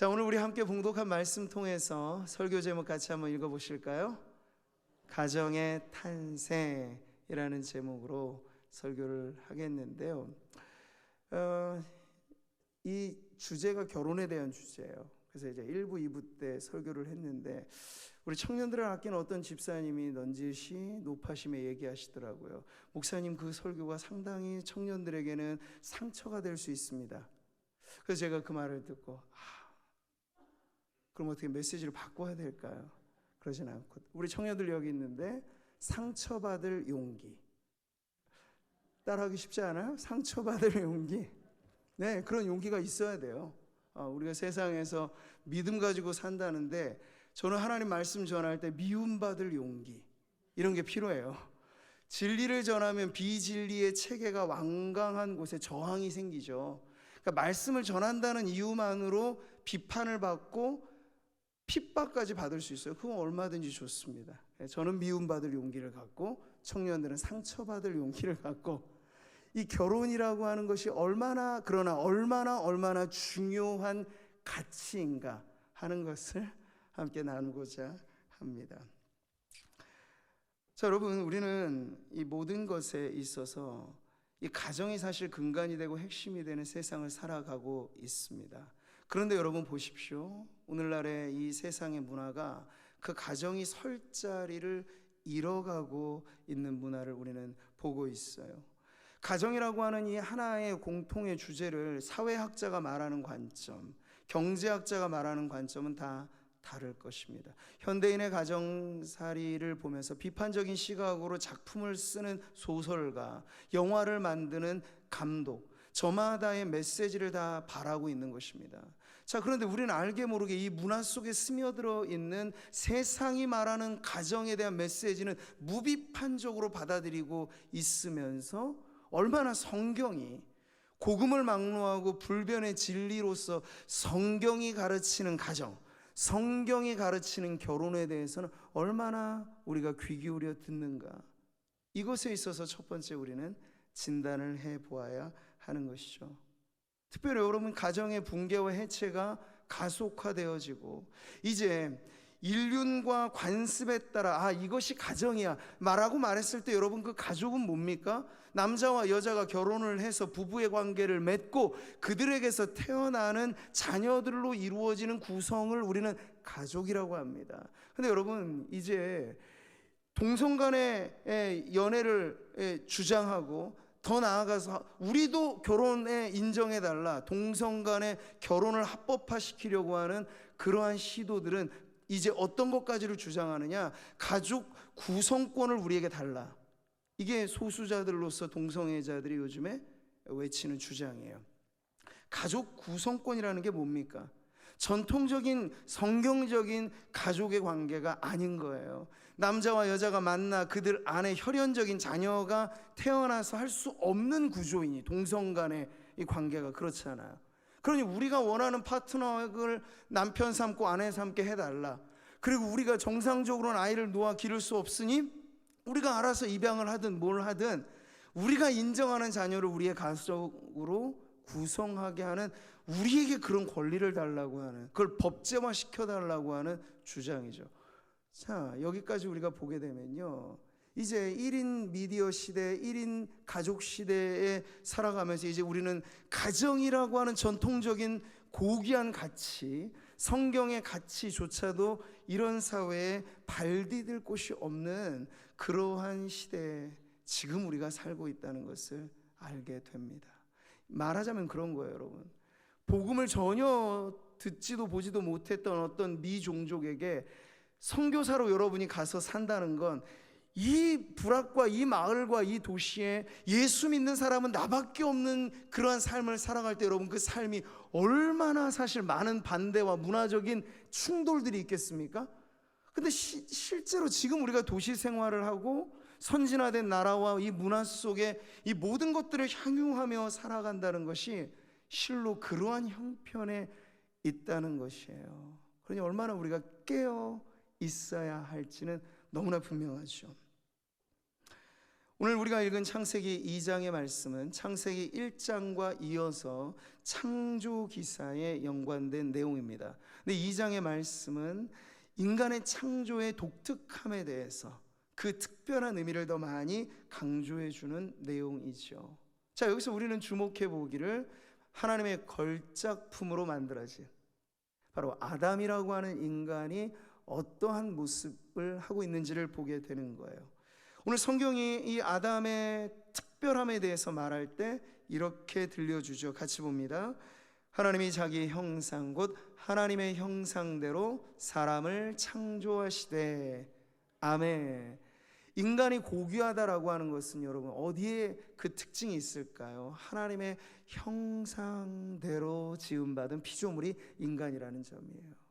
자, 오늘 우리 함께 봉독한 말씀 통해서 설교 제목 같이 한번 읽어보실까요? 가정의 탄생이라는 제목으로 설교를 하겠는데요. 이 주제가 결혼에 대한 주제예요. 그래서 이제 1부, 2부 때 설교를 했는데 우리 청년들을 아끼는 어떤 집사님이 넌지시 노파심에 얘기하시더라고요. 목사님, 그 설교가 상당히 청년들에게는 상처가 될 수 있습니다. 그래서 제가 그 말을 듣고 그럼 어떻게 메시지를 바꿔야 될까요? 그러진 않고 우리 청년들 여기 있는데 상처받을 용기, 따라하기 쉽지 않아요? 상처받을 용기. 네, 그런 용기가 있어야 돼요. 우리가 세상에서 믿음 가지고 산다는데 저는 하나님 말씀 전할 때 미움받을 용기, 이런 게 필요해요. 진리를 전하면 비진리의 체계가 완강한 곳에 저항이 생기죠. 그러니까 말씀을 전한다는 이유만으로 비판을 받고 핍박까지 받을 수 있어요. 그건 얼마든지 좋습니다. 저는 미움받을 용기를 갖고, 청년들은 상처받을 용기를 갖고, 이 결혼이라고 하는 것이 얼마나 중요한 가치인가 하는 것을 함께 나누고자 합니다. 자, 여러분, 우리는 이 모든 것에 있어서 이 가정이 사실 근간이 되고 핵심이 되는 세상을 살아가고 있습니다. 그런데 여러분 보십시오. 오늘날의 이 세상의 문화가 그 가정이 설 자리를 잃어가고 있는 문화를 우리는 보고 있어요. 가정이라고 하는 이 하나의 공통의 주제를 사회학자가 말하는 관점, 경제학자가 말하는 관점은 다 다를 것입니다. 현대인의 가정살이를 보면서 비판적인 시각으로 작품을 쓰는 소설가, 영화를 만드는 감독, 저마다의 메시지를 다 바라고 있는 것입니다. 자, 그런데 우리는 알게 모르게 이 문화 속에 스며들어 있는 세상이 말하는 가정에 대한 메시지는 무비판적으로 받아들이고 있으면서 얼마나 성경이 복음을 막론하고 불변의 진리로서 성경이 가르치는 가정, 성경이 가르치는 결혼에 대해서는 얼마나 우리가 귀 기울여 듣는가. 이것에 있어서 첫 번째 우리는 진단을 해보아야 하는 것이죠. 특별히 여러분, 가정의 붕괴와 해체가 가속화되어지고 이제 인륜과 관습에 따라 이것이 가정이야 말하고 말했을 때 여러분, 그 가족은 뭡니까? 남자와 여자가 결혼을 해서 부부의 관계를 맺고 그들에게서 태어나는 자녀들로 이루어지는 구성을 우리는 가족이라고 합니다. 근데 여러분, 이제 동성 간의 연애를 주장하고 더 나아가서 우리도 결혼에 인정해달라, 동성 간의 결혼을 합법화시키려고 하는 그러한 시도들은 이제 어떤 것까지를 주장하느냐? 가족 구성권을 우리에게 달라. 이게 소수자들로서 동성애자들이 요즘에 외치는 주장이에요. 가족 구성권이라는 게 뭡니까? 전통적인 성경적인 가족의 관계가 아닌 거예요. 남자와 여자가 만나 그들 안에 혈연적인 자녀가 태어나서 할 수 없는 구조이니 동성 간의 이 관계가 그렇잖아요. 그러니 우리가 원하는 파트너를 남편 삼고 아내 삼게 해달라. 그리고 우리가 정상적으로는 아이를 놓아 기를 수 없으니 우리가 알아서 입양을 하든 뭘 하든 우리가 인정하는 자녀를 우리의 가족으로 구성하게 하는, 우리에게 그런 권리를 달라고 하는, 그걸 법제화 시켜달라고 하는 주장이죠. 자, 여기까지 우리가 보게 되면요, 이제 1인 미디어 시대, 1인 가족 시대에 살아가면서 이제 우리는 가정이라고 하는 전통적인 고귀한 가치, 성경의 가치조차도 이런 사회에 발 디딜 곳이 없는 그러한 시대에 지금 우리가 살고 있다는 것을 알게 됩니다. 말하자면 그런 거예요, 여러분. 복음을 전혀 듣지도 보지도 못했던 어떤 미종족에게 선교사로 여러분이 가서 산다는 건, 이 부락과 이 마을과 이 도시에 예수 믿는 사람은 나밖에 없는 그러한 삶을 살아갈 때 여러분, 그 삶이 얼마나 사실 많은 반대와 문화적인 충돌들이 있겠습니까? 근데 실제로 지금 우리가 도시 생활을 하고 선진화된 나라와 이 문화 속에 이 모든 것들을 향유하며 살아간다는 것이 실로 그러한 형편에 있다는 것이에요. 그러니 얼마나 우리가 깨어 있어야 할지는 너무나 분명하죠. 오늘 우리가 읽은 창세기 2장의 말씀은 창세기 1장과 이어서 창조 기사에 연관된 내용입니다. 근데 2장의 말씀은 인간의 창조의 독특함에 대해서 그 특별한 의미를 더 많이 강조해 주는 내용이죠. 자, 여기서 우리는 주목해 보기를 하나님의 걸작품으로 만들어진 바로 아담이라고 하는 인간이 어떠한 모습을 하고 있는지를 보게 되는 거예요. 오늘 성경이 이 아담의 특별함에 대해서 말할 때 이렇게 들려주죠. 같이 봅니다. 하나님이 자기 형상 곧 하나님의 형상대로 사람을 창조하시되. 아멘. 인간이 고귀하다라고 하는 것은 여러분 어디에 그 특징이 있을까요? 하나님의 형상대로 지음받은 피조물이 인간이라는 점이에요.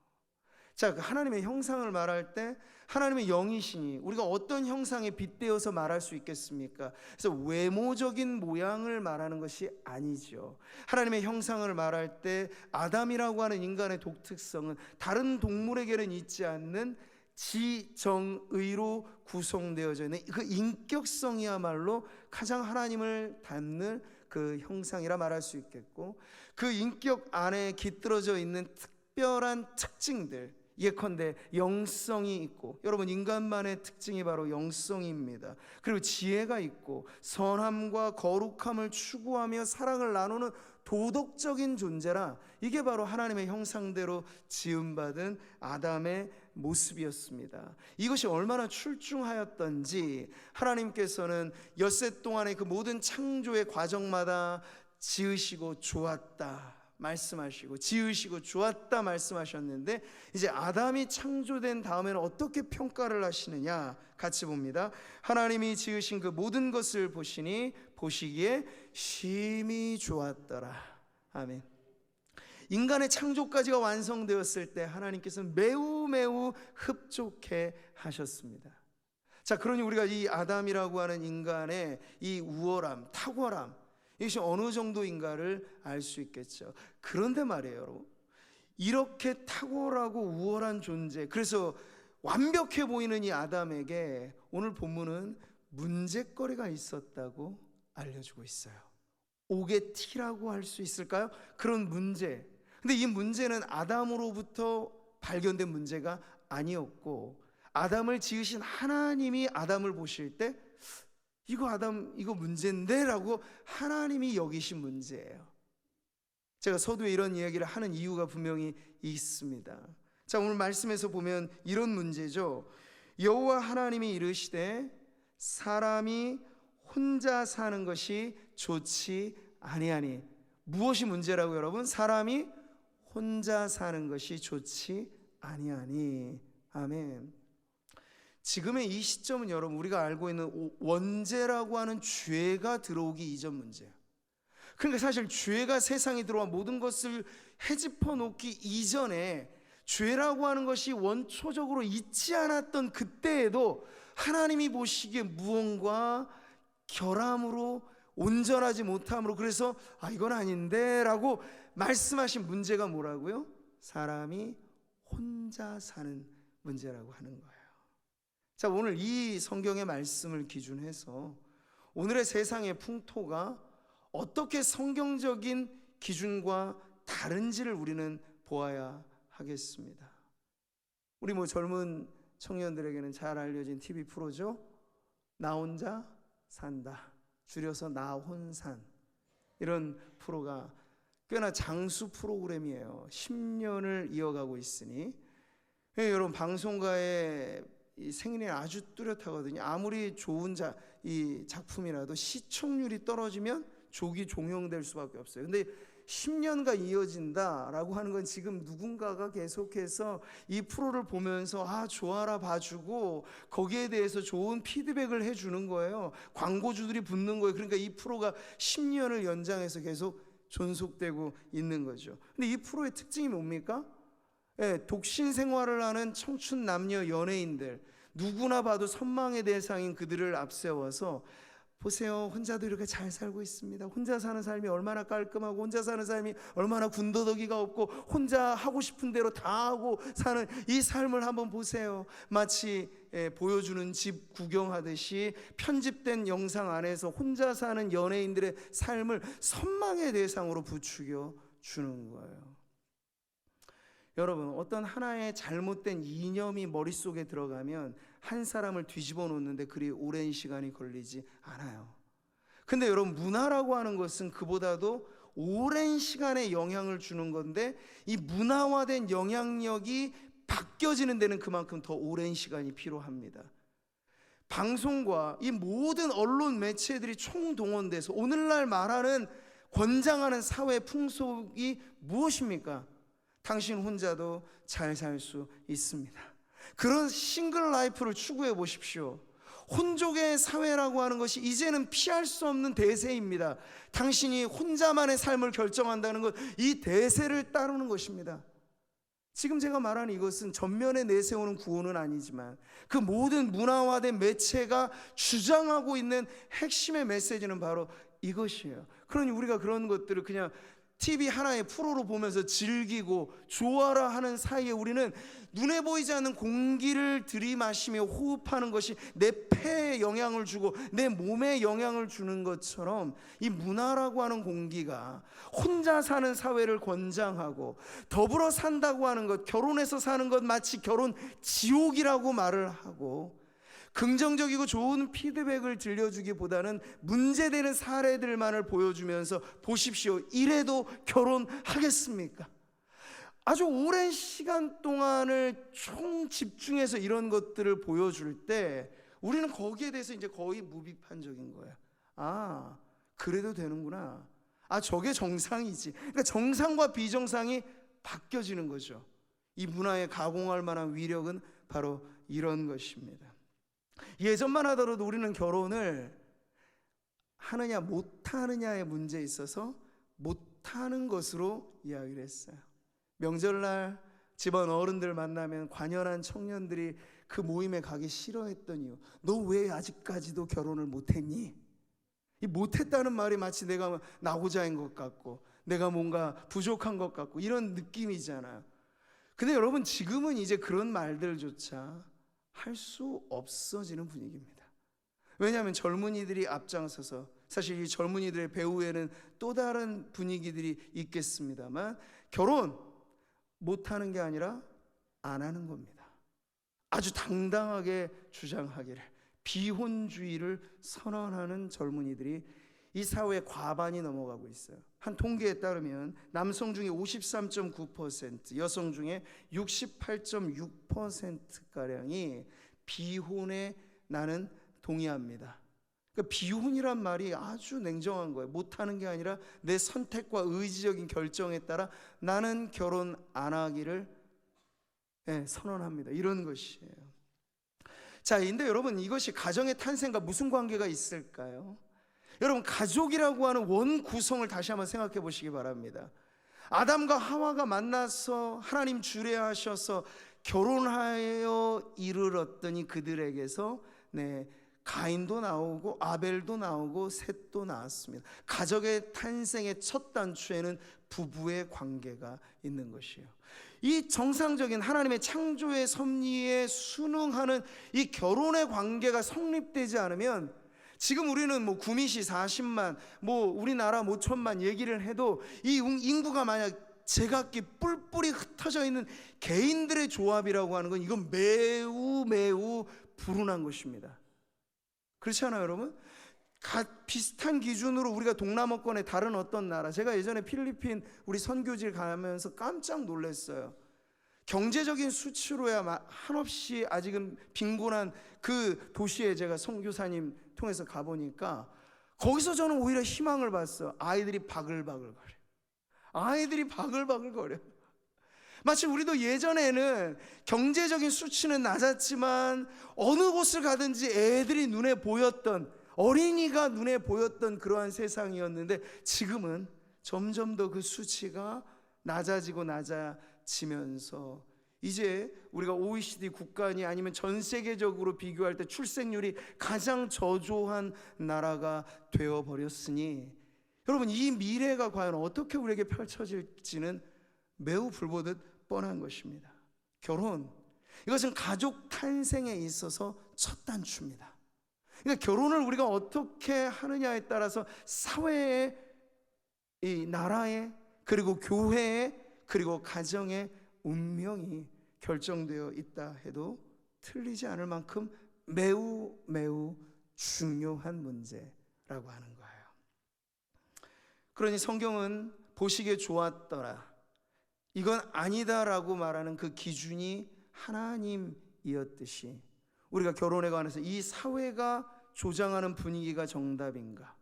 자, 하나님의 형상을 말할 때 하나님의 영이시니 우리가 어떤 형상에 빗대어서 말할 수 있겠습니까? 그래서 외모적인 모양을 말하는 것이 아니죠. 하나님의 형상을 말할 때 아담이라고 하는 인간의 독특성은 다른 동물에게는 있지 않는 지정의로 구성되어져 있는 그 인격성이야말로 가장 하나님을 닮는 그 형상이라 말할 수 있겠고, 그 인격 안에 깃들어져 있는 특별한 특징들, 예컨대 영성이 있고, 여러분 인간만의 특징이 바로 영성입니다. 그리고 지혜가 있고 선함과 거룩함을 추구하며 사랑을 나누는 도덕적인 존재라, 이게 바로 하나님의 형상대로 지음받은 아담의 모습이었습니다. 이것이 얼마나 출중하였던지 하나님께서는 엿새 동안의 그 모든 창조의 과정마다 지으시고 좋았다 말씀하시고 지으시고 좋았다 말씀하셨는데, 이제 아담이 창조된 다음에는 어떻게 평가를 하시느냐 같이 봅니다. 하나님이 지으신 그 모든 것을 보시니 보시기에 심히 좋았더라. 아멘. 인간의 창조까지가 완성되었을 때 하나님께서는 매우 흡족해 하셨습니다. 자, 그러니 우리가 이 아담이라고 하는 인간의 이 우월함, 탁월함, 이것이 어느 정도인가를 알 수 있겠죠. 그런데 말이에요, 여러분, 이렇게 탁월하고 우월한 존재, 그래서 완벽해 보이는 이 아담에게 오늘 본문은 문제거리가 있었다고 알려주고 있어요. 옥의 티라고 할 수 있을까요? 그런 문제. 근데 이 문제는 아담으로부터 발견된 문제가 아니었고, 아담을 지으신 하나님이 아담을 보실 때 이거 아담 이거 문제인데 라고 하나님이 여기신 문제예요. 제가 서두에 이런 이야기를 하는 이유가 분명히 있습니다. 자, 오늘 말씀에서 보면 이런 문제죠. 여호와 하나님이 이르시되 사람이 혼자 사는 것이 좋지 아니하니. 무엇이 문제라고 여러분? 사람이 혼자 사는 것이 좋지 아니하니. 아멘. 지금의 이 시점은 여러분 우리가 알고 있는 원죄라고 하는 죄가 들어오기 이전 문제예요. 그러니까 사실 죄가 세상에 들어와 모든 것을 헤집어 놓기 이전에 죄라고 하는 것이 원초적으로 있지 않았던 그때에도 하나님이 보시기에 무언가 결함으로 온전하지 못함으로, 그래서 이건 아닌데 라고 말씀하신 문제가 뭐라고요? 사람이 혼자 사는 문제라고 하는 거예요. 자, 오늘 이 성경의 말씀을 기준해서 오늘의 세상의 풍토가 어떻게 성경적인 기준과 다른지를 우리는 보아야 하겠습니다. 우리 젊은 청년들에게는 잘 알려진 TV 프로죠. 나 혼자 산다, 줄여서 나혼산. 이런 프로가 꽤나 장수 프로그램이에요. 10년을 이어가고 있으니 여러분 방송가의 이 생일이 아주 뚜렷하거든요. 아무리 좋은 이 작품이라도 시청률이 떨어지면 조기 종영될 수밖에 없어요. 근데 10년간 이어진다라고 하는 건 지금 누군가가 계속해서 이 프로를 보면서 좋아라 봐주고 거기에 대해서 좋은 피드백을 해주는 거예요. 광고주들이 붙는 거예요. 그러니까 이 프로가 10년을 연장해서 계속 존속되고 있는 거죠. 근데 이 프로의 특징이 뭡니까? 독신 생활을 하는 청춘 남녀 연예인들, 누구나 봐도 선망의 대상인 그들을 앞세워서 보세요. 혼자도 이렇게 잘 살고 있습니다. 혼자 사는 삶이 얼마나 깔끔하고, 혼자 사는 삶이 얼마나 군더더기가 없고, 혼자 하고 싶은 대로 다 하고 사는 이 삶을 한번 보세요. 마치 보여주는 집 구경하듯이 편집된 영상 안에서 혼자 사는 연예인들의 삶을 선망의 대상으로 부추겨 주는 거예요. 여러분, 어떤 하나의 잘못된 이념이 머릿속에 들어가면 한 사람을 뒤집어 놓는데 그리 오랜 시간이 걸리지 않아요. 근데 여러분, 문화라고 하는 것은 그보다도 오랜 시간에 영향을 주는 건데, 이 문화화된 영향력이 바뀌어지는 데는 그만큼 더 오랜 시간이 필요합니다. 방송과 이 모든 언론 매체들이 총동원돼서 오늘날 말하는 권장하는 사회 풍속이 무엇입니까? 당신 혼자도 잘 살 수 있습니다. 그런 싱글 라이프를 추구해 보십시오. 혼족의 사회라고 하는 것이 이제는 피할 수 없는 대세입니다. 당신이 혼자만의 삶을 결정한다는 것, 이 대세를 따르는 것입니다. 지금 제가 말하는 이것은 전면에 내세우는 구호는 아니지만 그 모든 문화화된 매체가 주장하고 있는 핵심의 메시지는 바로 이것이에요. 그러니 우리가 그런 것들을 그냥 TV 하나의 프로로 보면서 즐기고 좋아라 하는 사이에 우리는 눈에 보이지 않는 공기를 들이마시며 호흡하는 것이 내 폐에 영향을 주고 내 몸에 영향을 주는 것처럼, 이 문화라고 하는 공기가 혼자 사는 사회를 권장하고 더불어 산다고 하는 것, 결혼해서 사는 것 마치 결혼 지옥이라고 말을 하고, 긍정적이고 좋은 피드백을 들려주기보다는 문제되는 사례들만을 보여주면서 보십시오, 이래도 결혼하겠습니까? 아주 오랜 시간 동안을 총 집중해서 이런 것들을 보여줄 때 우리는 거기에 대해서 이제 거의 무비판적인 거야. 아, 그래도 되는구나. 아, 저게 정상이지. 그러니까 정상과 비정상이 바뀌어지는 거죠. 이 문화에 가공할 만한 위력은 바로 이런 것입니다. 예전만 하더라도 우리는 결혼을 하느냐 못하느냐의 문제에 있어서 못하는 것으로 이야기를 했어요. 명절날 집안 어른들 만나면 관연한 청년들이 그 모임에 가기 싫어했던 이유, 너 왜 아직까지도 결혼을 못했니? 이 못했다는 말이 마치 내가 나고자인 것 같고 내가 뭔가 부족한 것 같고 이런 느낌이잖아요. 근데 여러분, 지금은 이제 그런 말들조차 할 수 없어지는 분위기입니다. 왜냐하면 젊은이들이 앞장서서, 사실 이 젊은이들의 배후에는 또 다른 분위기들이 있겠습니다만, 결혼 못하는 게 아니라 안 하는 겁니다. 아주 당당하게 주장하기를, 비혼주의를 선언하는 젊은이들이 이 사회의 과반이 넘어가고 있어요. 한 통계에 따르면 남성 중에 53.9%, 여성 중에 68.6%가량이 비혼에 나는 동의합니다. 그러니까 비혼이란 말이 아주 냉정한 거예요. 못하는 게 아니라 내 선택과 의지적인 결정에 따라 나는 결혼 안 하기를 선언합니다. 이런 것이에요. 자, 근데 여러분, 이것이 가정의 탄생과 무슨 관계가 있을까요? 여러분, 가족이라고 하는 원 구성을 다시 한번 생각해 보시기 바랍니다. 아담과 하와가 만나서 하나님 주례하셔서 결혼하여 이르렀더니 그들에게서 가인도 나오고 아벨도 나오고 셋도 나왔습니다. 가족의 탄생의 첫 단추에는 부부의 관계가 있는 것이에요. 이 정상적인 하나님의 창조의 섭리에 순응하는 이 결혼의 관계가 성립되지 않으면, 지금 우리는 뭐 구미시 40만, 뭐 우리나라 뭐 1,000만 얘기를 해도 이 인구가 만약 제각기 뿔뿔이 흩어져 있는 개인들의 조합이라고 하는 건 이건 매우 불운한 것입니다. 그렇지 않아요, 여러분? 비슷한 기준으로 우리가 동남아권의 다른 어떤 나라, 제가 예전에 필리핀 우리 선교지를 가면서 깜짝 놀랐어요. 경제적인 수치로야 한없이 아직은 빈곤한 그 도시에 제가 선교사님 통해서 가보니까 거기서 저는 오히려 희망을 봤어요. 아이들이 바글바글거려. 아이들이 바글바글거려. 마치 우리도 예전에는 경제적인 수치는 낮았지만 어느 곳을 가든지 애들이 눈에 보였던, 어린이가 눈에 보였던 그러한 세상이었는데, 지금은 점점 더 그 수치가 낮아지면서 이제 우리가 OECD 국가니 아니면 전 세계적으로 비교할 때 출생률이 가장 저조한 나라가 되어버렸으니 여러분, 이 미래가 과연 어떻게 우리에게 펼쳐질지는 매우 불보듯 뻔한 것입니다. 결혼, 이것은 가족 탄생에 있어서 첫 단추입니다. 그러니까 결혼을 우리가 어떻게 하느냐에 따라서 사회의, 이 나라의, 그리고 교회의, 그리고 가정의 운명이 결정되어 있다 해도 틀리지 않을 만큼 매우 중요한 문제라고 하는 거예요. 그러니 성경은 보시기에 좋았더라, 이건 아니다라고 말하는 그 기준이 하나님이었듯이 우리가 결혼에 관해서 이 사회가 조장하는 분위기가 정답인가?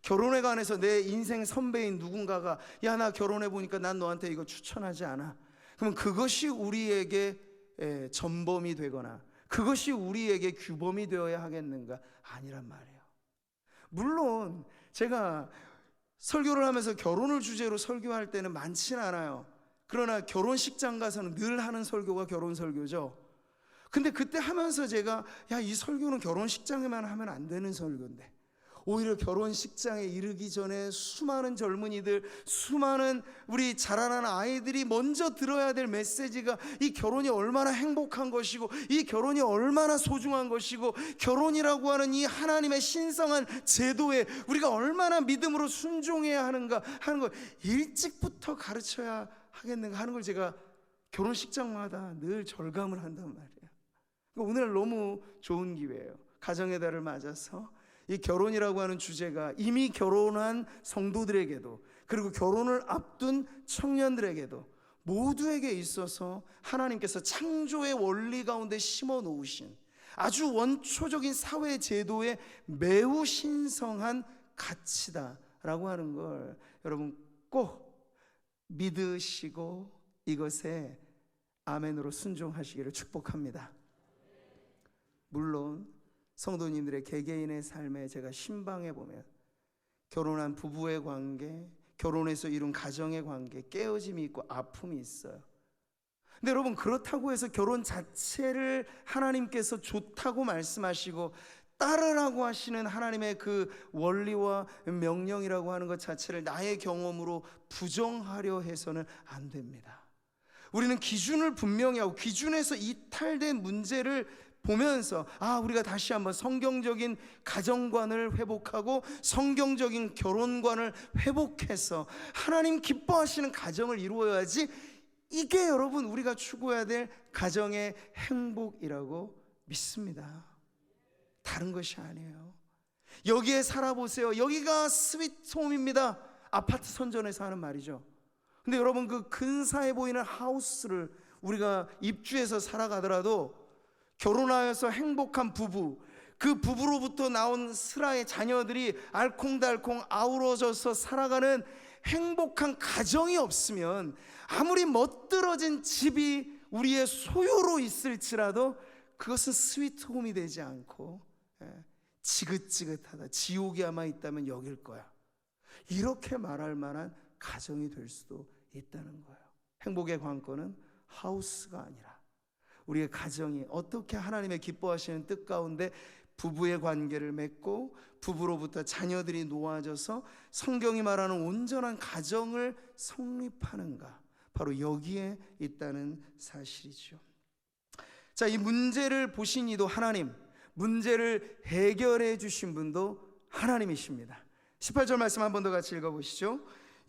결혼에 관해서 내 인생 선배인 누군가가 야, 나 결혼해 보니까 난 너한테 이거 추천하지 않아, 그럼 그것이 우리에게 전범이 되거나 그것이 우리에게 규범이 되어야 하겠는가? 아니란 말이에요. 물론 제가 설교를 하면서 결혼을 주제로 설교할 때는 많지는 않아요. 그러나 결혼식장 가서는 늘 하는 설교가 결혼 설교죠. 근데 그때 하면서 제가 야, 이 설교는 결혼식장에만 하면 안 되는 설교인데, 오히려 결혼식장에 이르기 전에 수많은 젊은이들, 수많은 우리 자라나는 아이들이 먼저 들어야 될 메시지가 이 결혼이 얼마나 행복한 것이고, 이 결혼이 얼마나 소중한 것이고, 결혼이라고 하는 이 하나님의 신성한 제도에 우리가 얼마나 믿음으로 순종해야 하는가 하는 걸 일찍부터 가르쳐야 하겠는가 하는 걸 제가 결혼식장마다 늘 절감을 한단 말이에요. 오늘 너무 좋은 기회예요. 가정의 달을 맞아서 이 결혼이라고 하는 주제가 이미 결혼한 성도들에게도, 그리고 결혼을 앞둔 청년들에게도 모두에게 있어서 하나님께서 창조의 원리 가운데 심어 놓으신 아주 원초적인 사회 제도의 매우 신성한 가치다라고 하는 걸 여러분 꼭 믿으시고 이것에 아멘으로 순종하시기를 축복합니다. 물론 성도님들의 개개인의 삶에 제가 신방해 보면 결혼한 부부의 관계, 결혼해서 이룬 가정의 관계, 깨어짐이 있고 아픔이 있어요. 근데 여러분, 그렇다고 해서 결혼 자체를 하나님께서 좋다고 말씀하시고 따르라고 하시는 하나님의 그 원리와 명령이라고 하는 것 자체를 나의 경험으로 부정하려 해서는 안 됩니다. 우리는 기준을 분명히 하고 기준에서 이탈된 문제를 보면서 우리가 다시 한번 성경적인 가정관을 회복하고 성경적인 결혼관을 회복해서 하나님 기뻐하시는 가정을 이루어야지, 이게 여러분 우리가 추구해야 될 가정의 행복이라고 믿습니다. 다른 것이 아니에요. 여기에 살아보세요. 여기가 스위트홈입니다. 아파트 선전에서 하는 말이죠. 근데 여러분, 그 근사해 보이는 하우스를 우리가 입주해서 살아가더라도 결혼하여서 행복한 부부, 그 부부로부터 나온 슬하의 자녀들이 알콩달콩 아우러져서 살아가는 행복한 가정이 없으면 아무리 멋들어진 집이 우리의 소유로 있을지라도 그것은 스위트홈이 되지 않고 지긋지긋하다, 지옥이 아마 있다면 여길 거야, 이렇게 말할 만한 가정이 될 수도 있다는 거예요. 행복의 관건은 하우스가 아니라 우리의 가정이 어떻게 하나님의 기뻐하시는 뜻 가운데 부부의 관계를 맺고 부부로부터 자녀들이 놓아져서 성경이 말하는 온전한 가정을 성립하는가, 바로 여기에 있다는 사실이죠. 자, 이 문제를 보신 이도 하나님, 문제를 해결해 주신 분도 하나님이십니다. 18절 말씀 한 번 더 같이 읽어보시죠.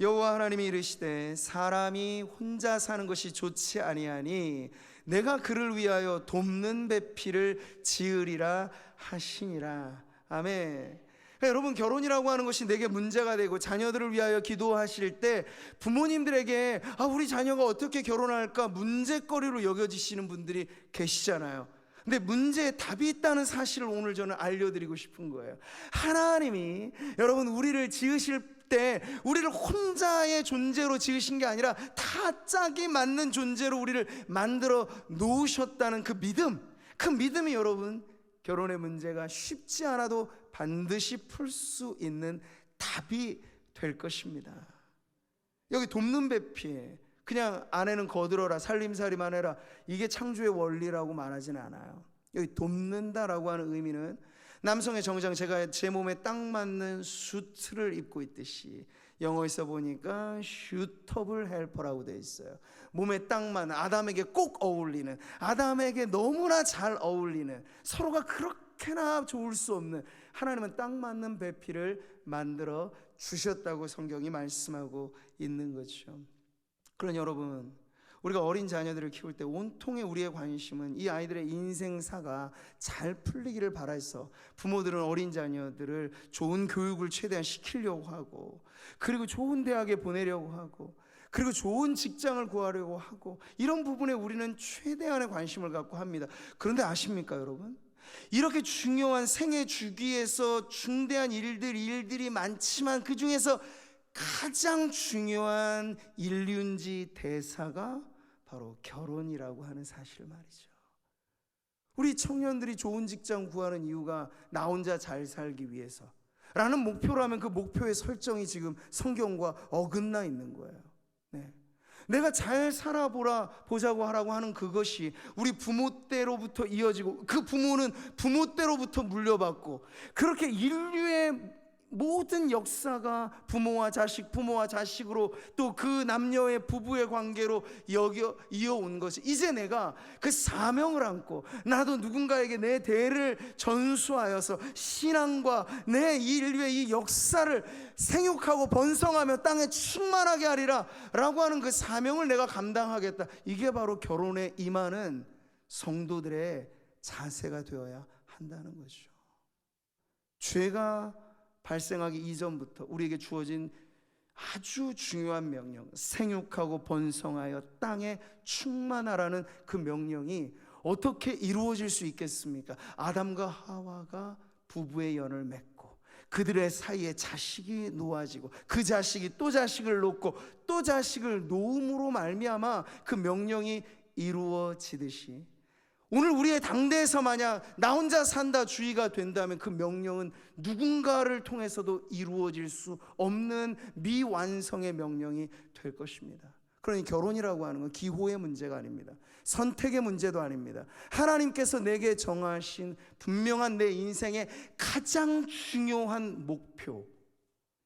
여호와 하나님이 이르시되 사람이 혼자 사는 것이 좋지 아니하니 내가 그를 위하여 돕는 배필을 지으리라 하시니라. 아멘. 여러분, 결혼이라고 하는 것이 내게 문제가 되고 자녀들을 위하여 기도하실 때 부모님들에게 우리 자녀가 어떻게 결혼할까 문제거리로 여겨지시는 분들이 계시잖아요. 근데 문제에 답이 있다는 사실을 오늘 저는 알려드리고 싶은 거예요. 하나님이 여러분 우리를 지으실 때 우리를 혼자의 존재로 지으신 게 아니라 다 짝이 맞는 존재로 우리를 만들어 놓으셨다는 그 믿음, 그 믿음이 여러분 결혼의 문제가 쉽지 않아도 반드시 풀 수 있는 답이 될 것입니다. 여기 돕는 배필, 그냥 아내는 거들어라, 살림살이만 해라, 이게 창조의 원리라고 말하지는 않아요. 여기 돕는다라고 하는 의미는 남성의 정장, 제가 제 몸에 딱 맞는 수트를 입고 있듯이 영어에서 보니까 suitable helper라고 되어 있어요. 몸에 딱 맞는, 아담에게 꼭 어울리는, 아담에게 너무나 잘 어울리는, 서로가 그렇게나 좋을 수 없는, 하나님은 딱 맞는 배필을 만들어 주셨다고 성경이 말씀하고 있는 거죠. 그러니 여러분, 우리가 어린 자녀들을 키울 때 온통의 우리의 관심은 이 아이들의 인생사가 잘 풀리기를 바라서, 부모들은 어린 자녀들을 좋은 교육을 최대한 시키려고 하고, 그리고 좋은 대학에 보내려고 하고, 그리고 좋은 직장을 구하려고 하고, 이런 부분에 우리는 최대한의 관심을 갖고 합니다. 그런데 아십니까 여러분? 이렇게 중요한 생애 주기에서 중대한 일들이 많지만 그 중에서 가장 중요한 일륜지 대사가 바로 결혼이라고 하는 사실 말이죠. 우리 청년들이 좋은 직장 구하는 이유가 나 혼자 잘 살기 위해서 라는 목표라면 그 목표의 설정이 지금 성경과 어긋나 있는 거예요. 네. 내가 잘 살아보자고 하라고 하는 그것이 우리 부모 때로부터 이어지고, 그 부모는 부모 때로부터 물려받고, 그렇게 인류의 모든 역사가 부모와 자식, 부모와 자식으로, 또 그 남녀의 부부의 관계로 이어온 것이, 이제 내가 그 사명을 안고 나도 누군가에게 내 대를 전수하여서 신앙과 내 인류의 이 역사를 생육하고 번성하며 땅에 충만하게 하리라 라고 하는 그 사명을 내가 감당하겠다. 이게 바로 결혼에 임하는 성도들의 자세가 되어야 한다는 거죠. 죄가 발생하기 이전부터 우리에게 주어진 아주 중요한 명령, 생육하고 번성하여 땅에 충만하라는 그 명령이 어떻게 이루어질 수 있겠습니까? 아담과 하와가 부부의 연을 맺고 그들의 사이에 자식이 놓아지고, 그 자식이 또 자식을 놓고 또 자식을 놓음으로 말미암아 그 명령이 이루어지듯이, 오늘 우리의 당대에서 만약 나 혼자 산다 주의가 된다면 그 명령은 누군가를 통해서도 이루어질 수 없는 미완성의 명령이 될 것입니다. 그러니 결혼이라고 하는 건 기호의 문제가 아닙니다. 선택의 문제도 아닙니다. 하나님께서 내게 정하신 분명한 내 인생의 가장 중요한 목표,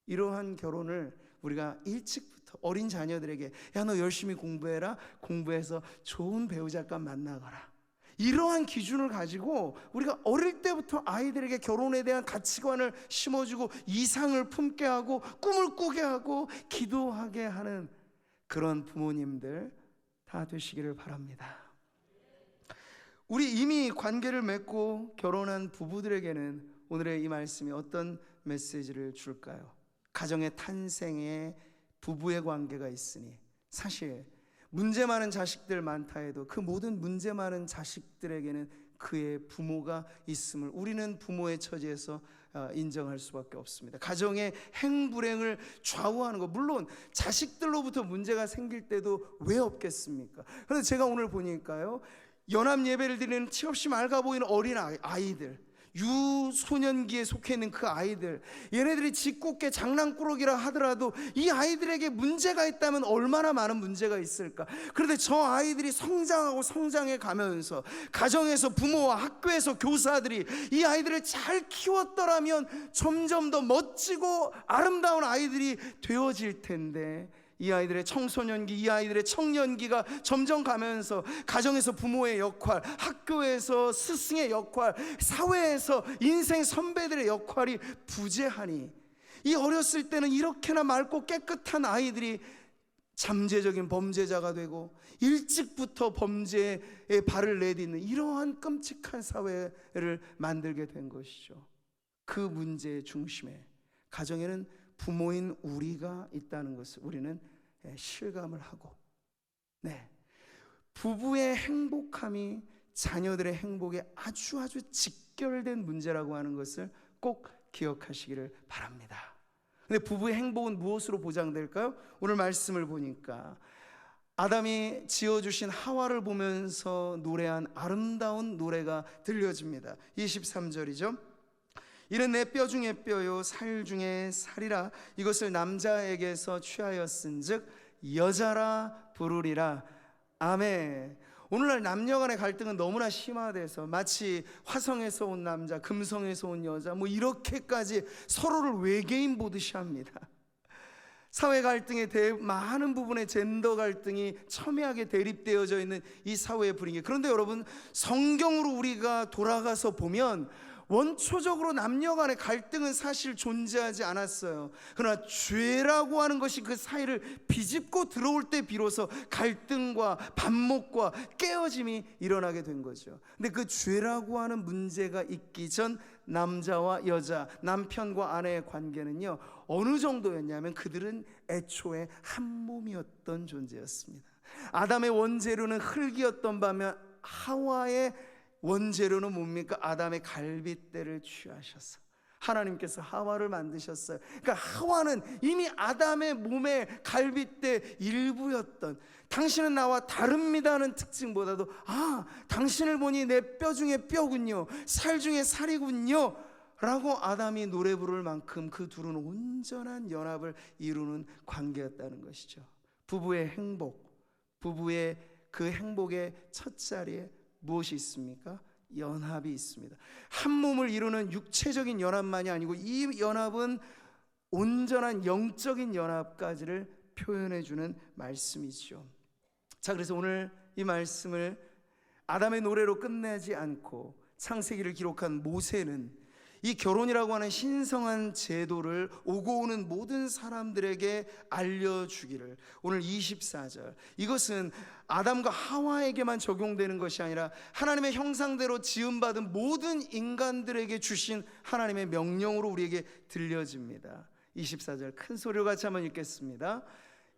이러한 결혼을 우리가 일찍부터 어린 자녀들에게, 야 너 열심히 공부해라, 공부해서 좋은 배우자감 만나거라, 이러한 기준을 가지고 우리가 어릴 때부터 아이들에게 결혼에 대한 가치관을 심어주고 이상을 품게 하고 꿈을 꾸게 하고 기도하게 하는 그런 부모님들 다 되시기를 바랍니다. 우리 이미 관계를 맺고 결혼한 부부들에게는 오늘의 이 말씀이 어떤 메시지를 줄까요? 가정의 탄생에 부부의 관계가 있으니, 사실 문제 많은 자식들 많다 해도 그 모든 문제 많은 자식들에게는 그의 부모가 있음을 우리는 부모의 처지에서 인정할 수밖에 없습니다. 가정의 행불행을 좌우하는 것, 물론 자식들로부터 문제가 생길 때도 왜 없겠습니까? 그런데 제가 오늘 보니까요, 연합 예배를 드리는 치없이 맑아 보이는 어린 아이들, 유소년기에 속해 있는 그 아이들, 얘네들이 짓궂게 장난꾸러기라 하더라도 이 아이들에게 문제가 있다면 얼마나 많은 문제가 있을까. 그런데 저 아이들이 성장하고 성장해 가면서 가정에서 부모와 학교에서 교사들이 이 아이들을 잘 키웠더라면 점점 더 멋지고 아름다운 아이들이 되어질 텐데, 이 아이들의 청소년기, 이 아이들의 청년기가 점점 가면서 가정에서 부모의 역할, 학교에서 스승의 역할, 사회에서 인생 선배들의 역할이 부재하니, 이 어렸을 때는 이렇게나 맑고 깨끗한 아이들이 잠재적인 범죄자가 되고 일찍부터 범죄에 발을 내딛는 이러한 끔찍한 사회를 만들게 된 것이죠. 그 문제의 중심에 가정에는 부모인 우리가 있다는 것을 우리는 실감을 하고, 부부의 행복함이 자녀들의 행복에 아주 직결된 문제라고 하는 것을 꼭 기억하시기를 바랍니다. 근데 부부의 행복은 무엇으로 보장될까요? 오늘 말씀을 보니까 아담이 지어주신 하와를 보면서 노래한 아름다운 노래가 들려집니다. 23절이죠. 이는 내 뼈 중에 뼈요 살 중에 살이라, 이것을 남자에게서 취하였은즉 여자라 부르리라. 아멘. 오늘날 남녀 간의 갈등은 너무나 심화돼서 마치 화성에서 온 남자, 금성에서 온 여자 이렇게까지 서로를 외계인 보듯이 합니다. 사회 갈등의 많은 부분에 젠더 갈등이 첨예하게 대립되어져 있는 이 사회의 분위기. 그런데 여러분, 성경으로 우리가 돌아가서 보면 원초적으로 남녀 간의 갈등은 사실 존재하지 않았어요. 그러나 죄라고 하는 것이 그 사이를 비집고 들어올 때 비로소 갈등과 반목과 깨어짐이 일어나게 된 거죠. 근데 그 죄라고 하는 문제가 있기 전 남자와 여자, 남편과 아내의 관계는요, 어느 정도였냐면 그들은 애초에 한 몸이었던 존재였습니다. 아담의 원재료는 흙이었던 반면 하와의 원재료는 뭡니까? 아담의 갈빗대를 취하셔서 하나님께서 하와를 만드셨어요. 그러니까 하와는 이미 아담의 몸의 갈빗대 일부였던, 당신은 나와 다릅니다는 특징보다도 당신을 보니 내 뼈 중에 뼈군요, 살 중에 살이군요 라고 아담이 노래 부를 만큼 그 둘은 온전한 연합을 이루는 관계였다는 것이죠. 부부의 행복, 부부의 그 행복의 첫 자리에 무엇이 있습니까? 연합이 있습니다. 한 몸을 이루는 육체적인 연합만이 아니고 이 연합은 온전한 영적인 연합까지를 표현해주는 말씀이죠. 자, 그래서 오늘 이 말씀을 아담의 노래로 끝내지 않고 창세기를 기록한 모세는 이 결혼이라고 하는 신성한 제도를 오고 오는 모든 사람들에게 알려주기를, 오늘 24절, 이것은 아담과 하와에게만 적용되는 것이 아니라 하나님의 형상대로 지음받은 모든 인간들에게 주신 하나님의 명령으로 우리에게 들려집니다. 24절 큰 소리로 같이 한번 읽겠습니다.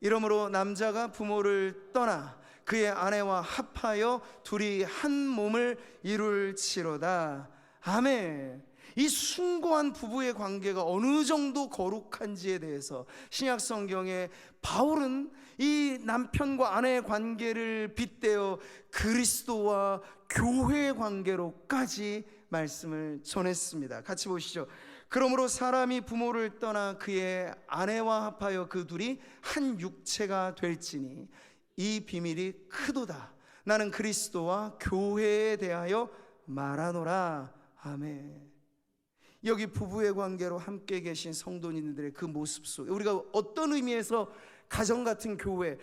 이러므로 남자가 부모를 떠나 그의 아내와 합하여 둘이 한 몸을 이룰지로다. 아멘. 이 숭고한 부부의 관계가 어느 정도 거룩한지에 대해서 신약 성경에 바울은 이 남편과 아내의 관계를 빗대어 그리스도와 교회의 관계로까지 말씀을 전했습니다. 같이 보시죠. 그러므로 사람이 부모를 떠나 그의 아내와 합하여 그 둘이 한 육체가 될지니 이 비밀이 크도다. 나는 그리스도와 교회에 대하여 말하노라. 아멘. 여기 부부의 관계로 함께 계신 성도님들의 그 모습 속에 우리가 어떤 의미에서 가정 같은 교회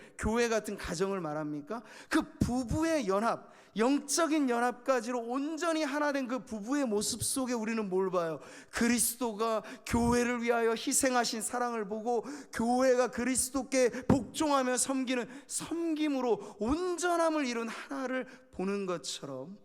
같은 가정을 말합니까? 그 부부의 연합, 영적인 연합까지로 온전히 하나 된 그 부부의 모습 속에 우리는 뭘 봐요? 그리스도가 교회를 위하여 희생하신 사랑을 보고 교회가 그리스도께 복종하며 섬기는 섬김으로 온전함을 이룬 하나를 보는 것처럼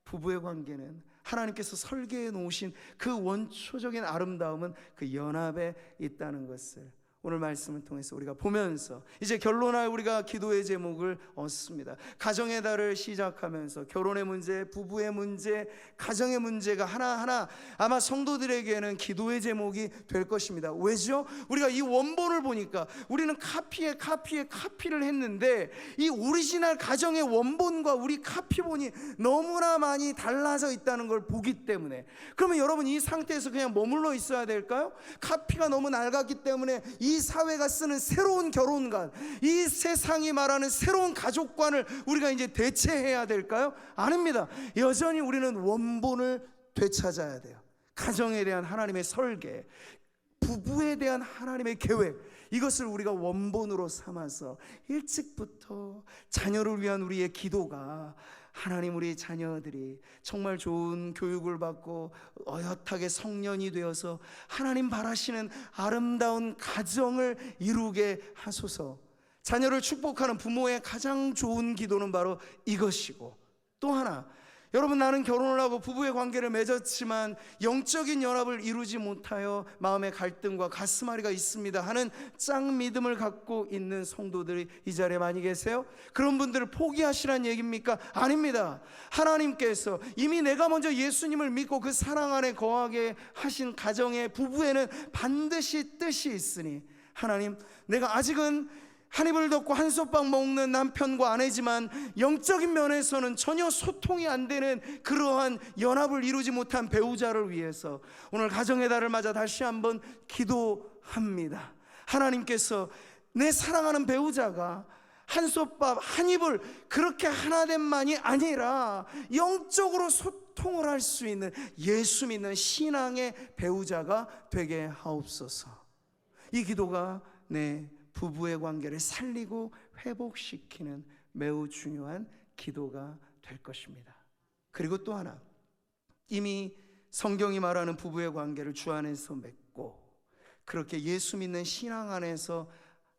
부부의 관계는 하나님께서 설계해 놓으신 그 원초적인 아름다움은 그 연합에 있다는 것을 오늘 말씀을 통해서 우리가 보면서 이제 결론할 우리가 기도의 제목을 얻습니다. 가정의 달을 시작하면서 결혼의 문제, 부부의 문제, 가정의 문제가 하나하나 아마 성도들에게는 기도의 제목이 될 것입니다. 왜죠? 우리가 이 원본을 보니까 우리는 카피를 했는데 이 오리지널 가정의 원본과 우리 카피본이 너무나 많이 달라져 있다는 걸 보기 때문에, 그러면 여러분 이 상태에서 그냥 머물러 있어야 될까요? 카피가 너무 낡았기 때문에 이 사회가 쓰는 새로운 결혼관, 이 세상이 말하는 새로운 가족관을 우리가 이제 대체해야 될까요? 아닙니다. 여전히 우리는 원본을 되찾아야 돼요. 가정에 대한 하나님의 설계, 부부에 대한 하나님의 계획, 이것을 우리가 원본으로 삼아서 일찍부터 자녀를 위한 우리의 기도가, 하나님 우리 자녀들이 정말 좋은 교육을 받고 어엿하게 성년이 되어서 하나님 바라시는 아름다운 가정을 이루게 하소서. 자녀를 축복하는 부모의 가장 좋은 기도는 바로 이것이고, 또 하나, 여러분 나는 결혼을 하고 부부의 관계를 맺었지만 영적인 연합을 이루지 못하여 마음의 갈등과 가슴앓이가 있습니다 하는 짱 믿음을 갖고 있는 성도들이 이 자리에 많이 계세요? 그런 분들을 포기하시라는 얘기입니까? 아닙니다. 하나님께서 이미 내가 먼저 예수님을 믿고 그 사랑 안에 거하게 하신 가정의 부부에는 반드시 뜻이 있으니, 하나님 내가 아직은 한 입을 덮고 한솥밥 먹는 남편과 아내지만 영적인 면에서는 전혀 소통이 안 되는 그러한 연합을 이루지 못한 배우자를 위해서 오늘 가정의 달을 맞아 다시 한번 기도합니다. 하나님께서 내 사랑하는 배우자가 한솥밥 한 입을 그렇게 하나됨만이 아니라 영적으로 소통을 할 수 있는 예수 믿는 신앙의 배우자가 되게 하옵소서. 이 기도가 내 부부의 관계를 살리고 회복시키는 매우 중요한 기도가 될 것입니다. 그리고 또 하나, 이미 성경이 말하는 부부의 관계를 주 안에서 맺고 그렇게 예수 믿는 신앙 안에서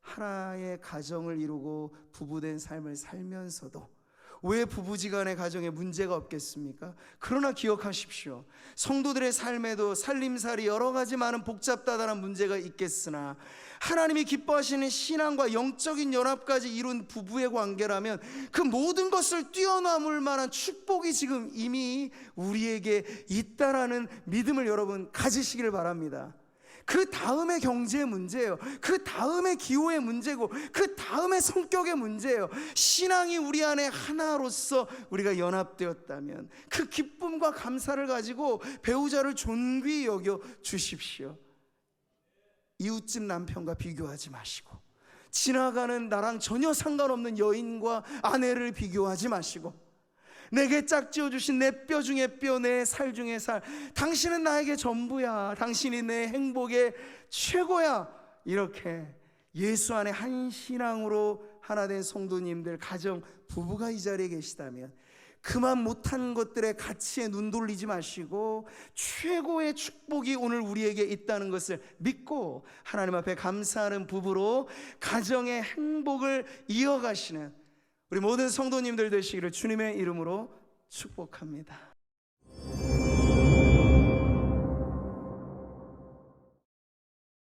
하나의 가정을 이루고 부부된 삶을 살면서도 왜 부부지간의 가정에 문제가 없겠습니까? 그러나 기억하십시오. 성도들의 삶에도 살림살이 여러 가지 많은 복잡다단한 문제가 있겠으나 하나님이 기뻐하시는 신앙과 영적인 연합까지 이룬 부부의 관계라면 그 모든 것을 뛰어넘을 만한 축복이 지금 이미 우리에게 있다라는 믿음을 여러분 가지시기를 바랍니다. 그 다음에 경제의 문제예요. 그 다음에 기호의 문제고 그 다음에 성격의 문제예요. 신앙이 우리 안에 하나로서 우리가 연합되었다면 그 기쁨과 감사를 가지고 배우자를 존귀히 여겨 주십시오. 이웃집 남편과 비교하지 마시고, 지나가는 나랑 전혀 상관없는 여인과 아내를 비교하지 마시고, 내게 짝지어 주신 내 뼈 중에 뼈, 내 살 중에 살, 당신은 나에게 전부야, 당신이 내 행복의 최고야. 이렇게 예수 안에 한 신앙으로 하나 된 성도님들, 가정, 부부가 이 자리에 계시다면 그만 못한 것들의 가치에 눈 돌리지 마시고 최고의 축복이 오늘 우리에게 있다는 것을 믿고 하나님 앞에 감사하는 부부로 가정의 행복을 이어가시는 우리 모든 성도님들 되시기를 주님의 이름으로 축복합니다.